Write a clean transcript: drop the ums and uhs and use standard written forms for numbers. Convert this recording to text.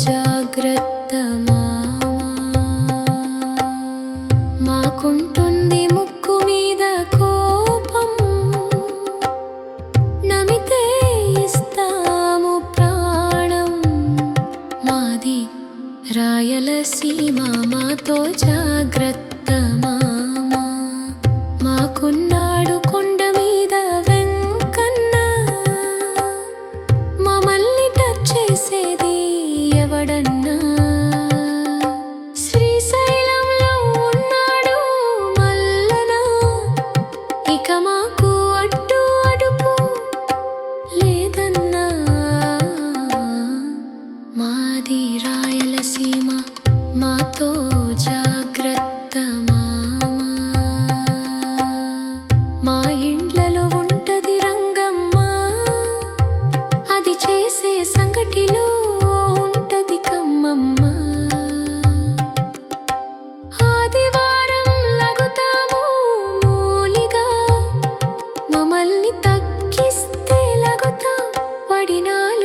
జాగ్రత్త మాకుంటుంది ముక్కు మీద కోపం నమితే ఇస్తాము ప్రాణం మాది రాయలసీమ మాతో జాగ్రత్త మామా మాకున్నాడు కొండ మీద వెంకన్న మమ్మల్ని టచ్ చేసేది ఎవడన్నా శ్రీశైలంలో ఉన్నాడు మల్లన ఇక మాకు అడ్డు అడుపు లేదన్నా మాది రాయలసీమ మాతో జాగ్రత్త మామా మా ఇండ్లలో ఉంటది రంగమ్మ అది చేసే సంగటిలో ఉంటది కమ్మమ్మ ఆదివారం లగుతాము మూలిగా మమ్మల్ని తగ్గిస్తే లగుతాం పడినాలు